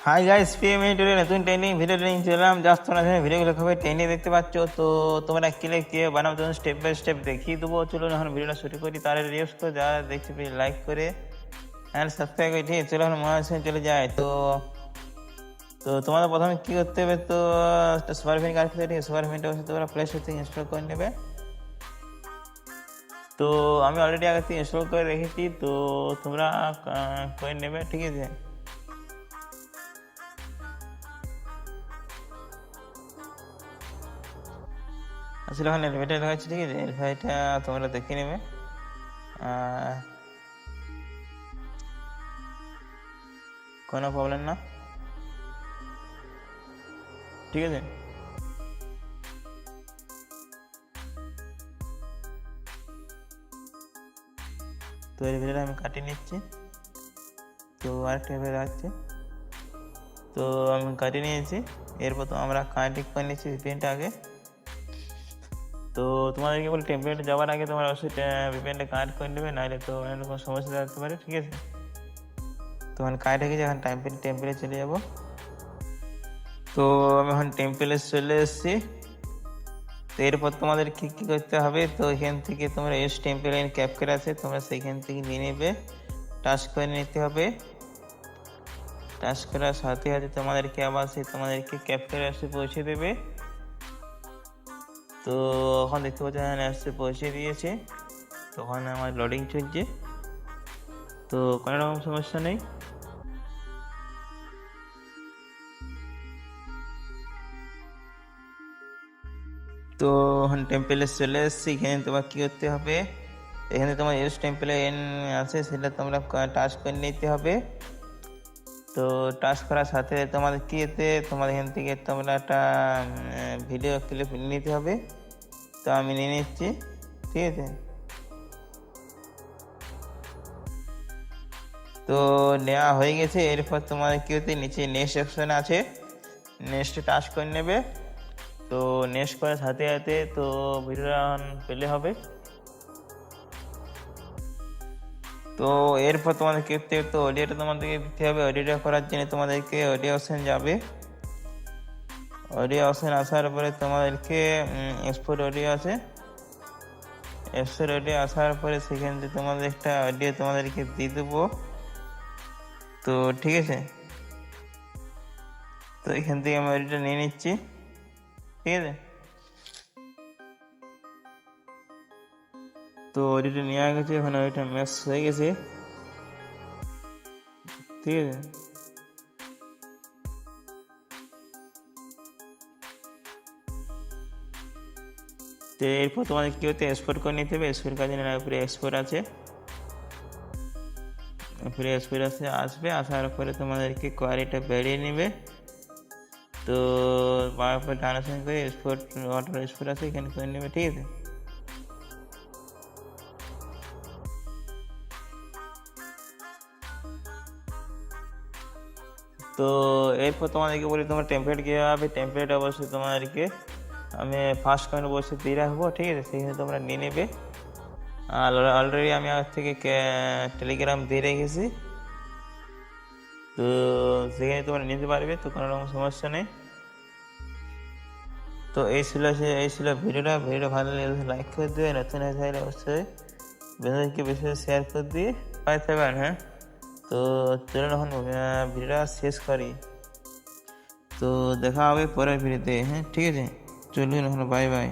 Hi guys, পিএমএ নতুন training video training চললাম। Just তোমরা ভিডিওগুলো খুবই ট্রেনিং দেখতে পাচ্ছ। তো তোমরা কি বানাবো তখন স্টেপ বাই স্টেপ দেখিয়ে দেবো। চলো এখন ভিডিওটা শুরু করি। তার রিভিউস করে যারা দেখছি লাইক করে অ্যান্ড সাবস্ক্রাইব করে। ঠিক আছে, চলো এখন মনে হচ্ছে চলে যায়। তো তো তোমাদের প্রথমে কী করতে হবে, তো একটা সুপার ভেন কাজ করতে। ঠিক আছে, সুপার ভেনটা হচ্ছে তোমরা প্লে স্টোর থেকে ইনস্টল করে নেবে। তো আমি অলরেডি আগে থেকে ইনস্টল করে রেখেছি, তো তোমরা করে নেবে। ঠিক আছে, আসলে ওখানে এলিভেটার হয়েছে। ঠিক আছে, এলিভেটারটা তোমরা দেখে নেবে। কোনো প্রবলেম না, ঠিক আছে। তো এলিভেটার আমি কাটিয়ে নিচ্ছি। তো আরেকটা এলিভেটার আছে, তো আমি কাটিয়ে নিয়েছি। এরপর তো আমরা কানেক্ট করে নিচ্ছি ভিপিএনটা আগে। তো তোমাদেরকে বলি টেম্পলেটে যাওয়ার আগে তোমরা অবশ্যই ভিপিএনটা কানেক্ট করে নেবে, নাহলে তো অনেক রকম সমস্যা থাকতে পারে। ঠিক আছে, তো এখন কানেক্ট হয়ে গেছে। এখন টেম্পলে চলে যাব। তো আমি এখন টেম্পলে চলে এসেছি। তো এরপর তোমাদের কী কী করতে হবে, তো এখান থেকে তোমরা এস টেম্পল লাইন ক্যাপচার আছে, তোমরা সেইখান থেকে নিয়ে নেবে, টাচ করে নিতে হবে। টাচ করার সাথে সাথে তোমাদেরকে আবার তোমাদেরকে ক্যাপচারে আসতে পৌঁছে দেবে। তো এখন দেখতে পাচ্ছি আসতে পৌঁছে দিয়েছে। তখন আমার লোডিং চলছে, তো কোনো রকম সমস্যা নেই। তো এখন টেম্পলে চলে এসেছি। এখানে তোমার কী করতে হবে, এখানে তোমার এস টেম্পলে এন আছে, সেটা তোমরা টাচ করে নিতে হবে। তো টাচ করার সাথে তোমাদের কী এতে তোমাদের এখান থেকে তোমরা একটা ভিডিও ক্লিপ নিতে হবে। তো আমি নিয়ে নিচ্ছি। ঠিক আছে, তো নেওয়া হয়ে গেছে। এরপর তোমাদের কী হতে নিচে নেক্সট অপশন আছে, নেক্সটে টাচ করে নেবে। তো নেক্সট করার সাথে সাথে তো ভিডিওটা পেলে হবে। তো এরপর তোমাদের কী করতে হবে, তো অডিওটা তোমাদেরকে দিতে হবে। অডিওটা করার জন্য তোমাদেরকে অডিও অপশন যাবে। অডিও অপশন আসার পরে তোমাদেরকে এক্সপোর্ট অডিও আছে, এক্সপোর্ট অডিও আসার পরে সেখান থেকে তোমাদের একটা অডিও তোমাদেরকে দিয়ে দেবো। তো ঠিক আছে, তো এখান থেকে আমি অডিওটা নিয়ে নিচ্ছি। ঠিক আছে, তো অডিওটা নেওয়া গেছে। এখন অডিওটা ম্যাচ হয়ে গেছে। ঠিক আছে, তো এরপর তোমাদের কী হতে এক্সপোর্ট করে নিতে হবে। এক্সপোর্ট কাজে উপরে এক্সপোর্ট আছে, উপরে এক্সপোর্ট আসবে। আসার পরে তোমাদেরকে কোয়ালিটিটা বেড়িয়ে নেবে। তো বারবার পরে ডানাশন করে এক্সপোর্ট ওয়াটার এক্সপোর্ট আছে, এখানে করে নেবে। ঠিক আছে, তো এরপর তোমাদেরকে বলি তোমার টেমপ্লেট কীভাবে হবে। টেমপ্লেট অবশ্যই তোমাদেরকে আমি ফার্স্ট কমেন্ট বসে দিয়ে রাখবো। ঠিক আছে, সেইখানে তোমরা নিয়ে নেবে। আর অলরেডি আমি আগে থেকে টেলিগ্রাম দিয়ে রেখেছি, তো সেখানে তোমরা নিতে পারবে। তো কোনো রকম সমস্যা নেই। তো এই ছিল ভিডিওটা ভালো লাগলে লাইক করে দেবে, নতুন হয়ে থাকলে অবশ্যই বন্ধুদেরকে বেশি শেয়ার করে দিয়ে পাই থাকবেন। হ্যাঁ, তো চলুন এখন ভিডিওটা শেষ করি। তো দেখা হবে পরের ভিডিওতে। হ্যাঁ, ঠিক আছে, চলুন এখন, বাই বাই।